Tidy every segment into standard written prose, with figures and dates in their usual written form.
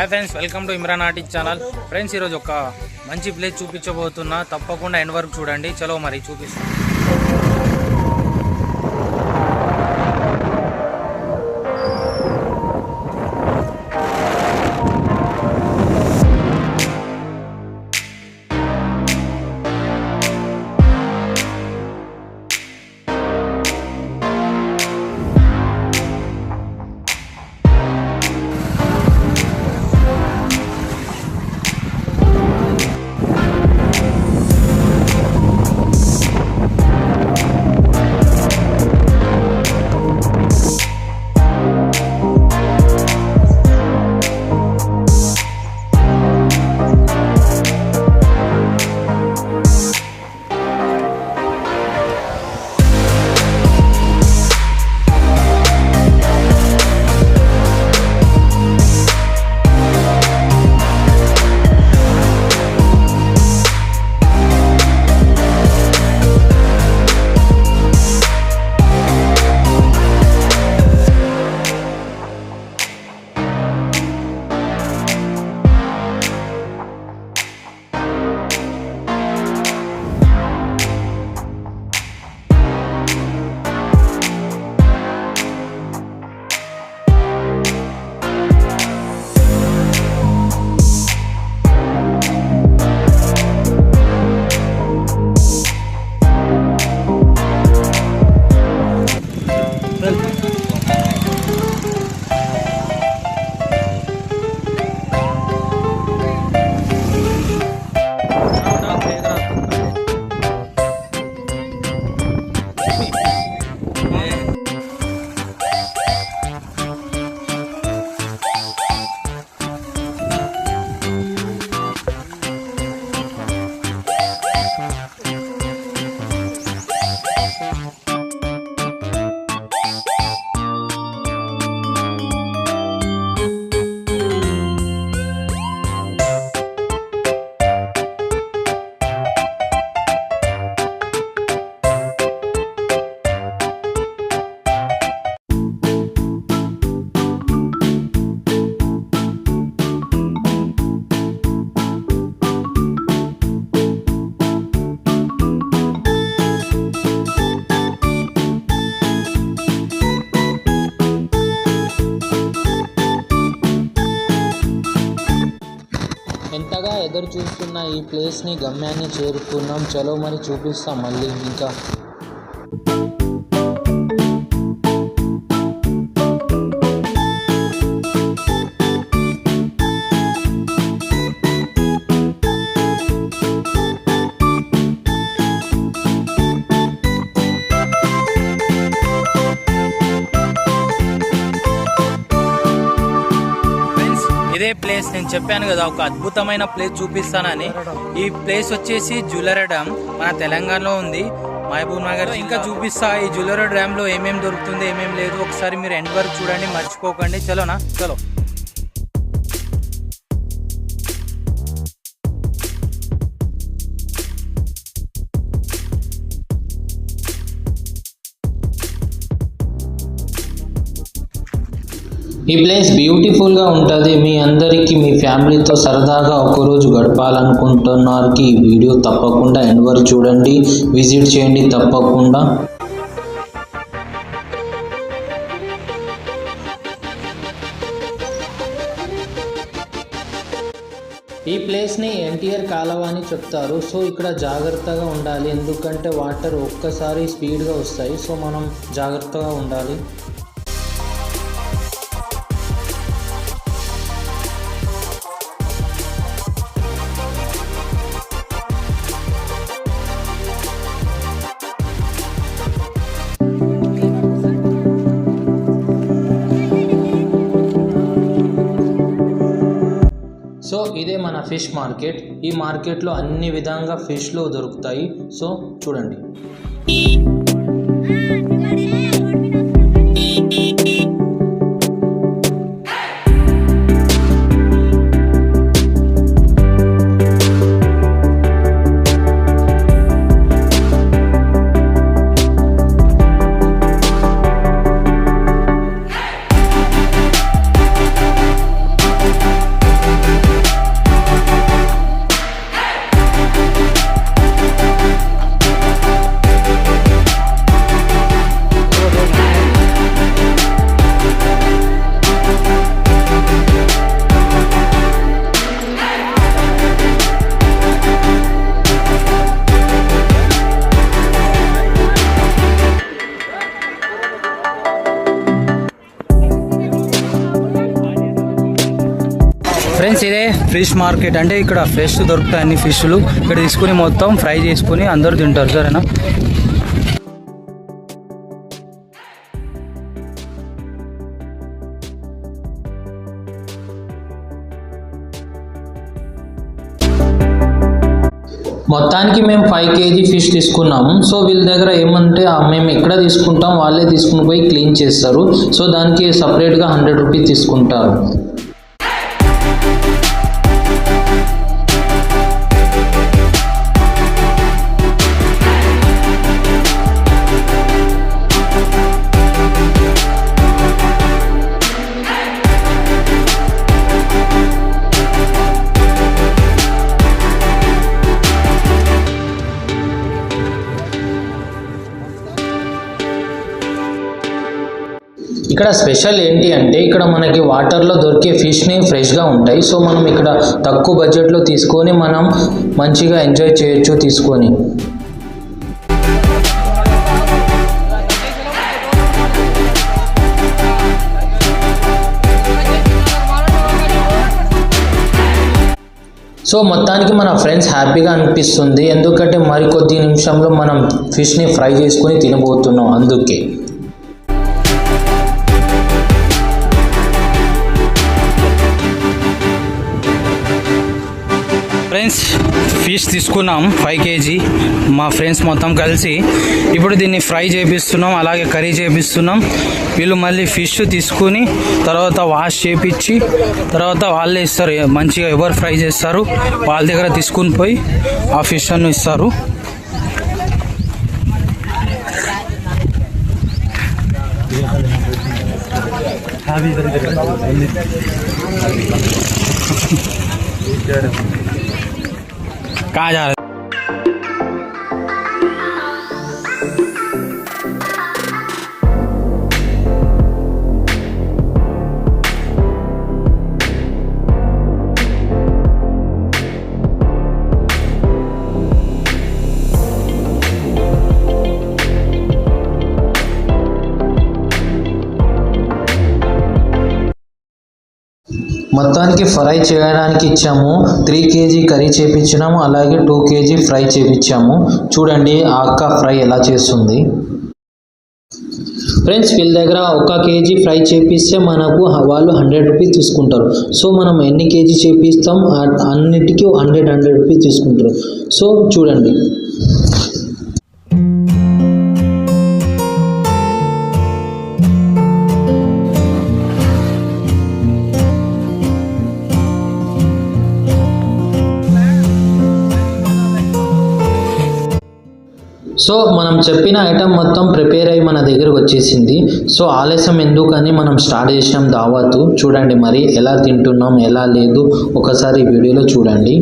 Hi friends, welcome to Imran artist channel. Friends, ఈరోజు ఒక మంచి ప్లేస్ చూపించబోతున్నా, తప్పకుండా ఎండ్ వరకు చూడండి. చలో మరి చూపిస్తాను. ఎంతగా ఎదురు చూస్తున్న ఈ ప్లేస్ని గమ్యాన్ని చేరుకున్నాం. చలో మరి చూపిస్తాం మళ్ళీ ఇంకా. ఇదే ప్లేస్, నేను చెప్పాను కదా ఒక అద్భుతమైన ప్లేస్ చూపిస్తానని. ఈ ప్లేస్ వచ్చేసి జూలర డ్యామ్, మన తెలంగాణలో ఉంది, మహబూబ్ నగర్. ఇంకా చూపిస్తా ఈ జూలర డ్యామ్ లో ఏమేమి దొరుకుతుంది ఏమేమి లేదు, ఒకసారి మీరు ఎండ్ వరకు చూడండి, మర్చిపోకండి. చలోనా, చలో. ఈ ప్లేస్ బ్యూటిఫుల్గా ఉంటుంది. మీ అందరికీ మీ ఫ్యామిలీతో సరదాగా ఒకరోజు గడపాలనుకుంటున్నారుకి ఈ వీడియో తప్పకుండా ఎండ్ వరకు చూడండి, విజిట్ చేయండి తప్పకుండా. ఈ ప్లేస్ని ఎన్టీఆర్ కాలువ అని చెప్తారు. సో ఇక్కడ జాగ్రత్తగా ఉండాలి, ఎందుకంటే వాటర్ ఒక్కసారి స్పీడ్గా వస్తాయి. సో మనం జాగ్రత్తగా ఉండాలి. సో ఇదే మన ఫిష్ మార్కెట్. ఈ మార్కెట్లో అన్ని విధంగా ఫిష్లు దొరుకుతాయి. సో చూడండి. ఫిష్ మార్కెట్ అంటే ఇక్కడ ఫ్రెష్ దొరుకుతాయి అన్ని ఫిష్లు. ఇక్కడ తీసుకుని మొత్తం ఫ్రై చేసుకుని అందరూ తింటారు. సరేనా? మొత్తానికి మేము 5 kg ఫిష్ తీసుకున్నాము. సో వీళ్ళ దగ్గర ఏమంటే మేము ఎక్కడ తీసుకుంటాం వాళ్ళే తీసుకుని పోయి క్లీన్ చేస్తారు. సో దానికి సపరేట్గా 100 రూపీస్ తీసుకుంటారు. ఇక్కడ స్పెషల్ ఏంటి అంటే ఇక్కడ మనకి వాటర్లో దొరికే ఫిష్ని ఫ్రెష్గా ఉంటాయి. సో మనం ఇక్కడ తక్కువ బడ్జెట్లో తీసుకొని మనం మంచిగా ఎంజాయ్ చేయొచ్చు తీసుకొని. సో మొత్తానికి మన ఫ్రెండ్స్ హ్యాపీగా అనిపిస్తుంది, ఎందుకంటే మరికొద్ది నిమిషంలో మనం ఫిష్ని ఫ్రై చేసుకొని తినబోతున్నాం. అందుకే ఫ్రెండ్స్ ఫిష్ తీసుకున్నాం 5 kg మా ఫ్రెండ్స్ మొత్తం కలిసి. ఇప్పుడు దీన్ని ఫ్రై చేపిస్తున్నాం, అలాగే కర్రీ చేపిస్తున్నాం. వీళ్ళు మళ్ళీ ఫిష్ తీసుకుని తర్వాత వాష్ చేపించి తర్వాత వాళ్ళే ఇస్తారు. మంచిగా ఎవరు ఫ్రై చేస్తారు వాళ్ళ దగ్గర తీసుకుని పోయి ఆ ఫిష్ అನ್ನು ఇస్తారు. कहाँ जा रहे? మొత్తానికి ఫ్రై చేయడానికి ఇచ్చాము. 3 kg కర్రీ చేపించినాము, అలాగే 2 kg ఫ్రై చేపించాము. చూడండి ఆ అక్క ఫ్రై ఎలా చేస్తుంది. ఫ్రెండ్స్ వీళ్ళ దగ్గర 1 kg ఫ్రై చేపిస్తే మనకు వాళ్ళు 100 రూపీస్ తీసుకుంటారు. సో మనం ఎన్ని కేజీ చేపిస్తాం అన్నిటికీ 100 రూపీస్ తీసుకుంటారు. సో చూడండి. సో మనం చెప్పిన ఐటమ్ మొత్తం ప్రిపేర్ అయ్యి మన దగ్గరకు వచ్చేసింది. సో ఆలస్యం ఎందుకని మనం స్టార్ట్ చేసినాం దావత్. చూడండి మరి ఎలా తింటున్నాం ఎలా లేదు ఒకసారి వీడియోలో చూడండి.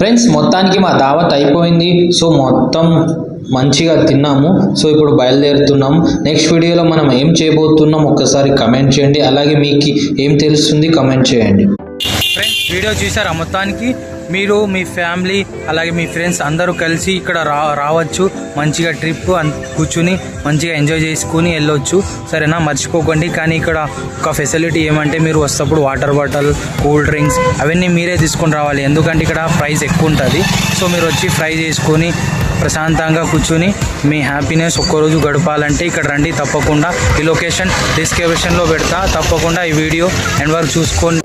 ఫ్రెండ్స్ మొత్తానికి మా దావత్ అయిపోయింది. సో మొత్తం మంచిగా తిన్నాము. సో ఇప్పుడు బయలుదేరుతున్నాం. నెక్స్ట్ వీడియోలో మనం ఏం చేయబోతున్నాం ఒక్కసారి కమెంట్ చేయండి, అలాగే మీకు ఏం తెలుస్తుంది కమెంట్ చేయండి. ఫ్రెండ్స్ వీడియో చూసారా? మొత్తానికి మీరు మీ ఫ్యామిలీ అలాగే మీ ఫ్రెండ్స్ అందరూ కలిసి ఇక్కడ రావచ్చు. మంచిగా ట్రిప్ కూర్చుని మంచిగా ఎంజాయ్ చేసుకుని వెళ్ళొచ్చు. సరేనా? మర్చిపోకండి. కానీ ఇక్కడ ఒక ఫెసిలిటీ ఏమంటే మీరు వస్తప్పుడు వాటర్ బాటిల్ కూల్ డ్రింక్స్ అవన్నీ మీరే తీసుకొని రావాలి, ఎందుకంటే ఇక్కడ ప్రైస్ ఎక్కువ ఉంటుంది. సో మీరు వచ్చి ఫ్రై చేసుకొని ప్రశాంతంగా కూర్చుని మీ హ్యాపీనెస్ ఒక్కరోజు గడపాలంటే ఇక్కడ రండి తప్పకుండా. ఈ లొకేషన్ డిస్క్రిప్షన్లో పెడతా, తప్పకుండా ఈ వీడియో ఎండ్ వరకు చూసుకోండి.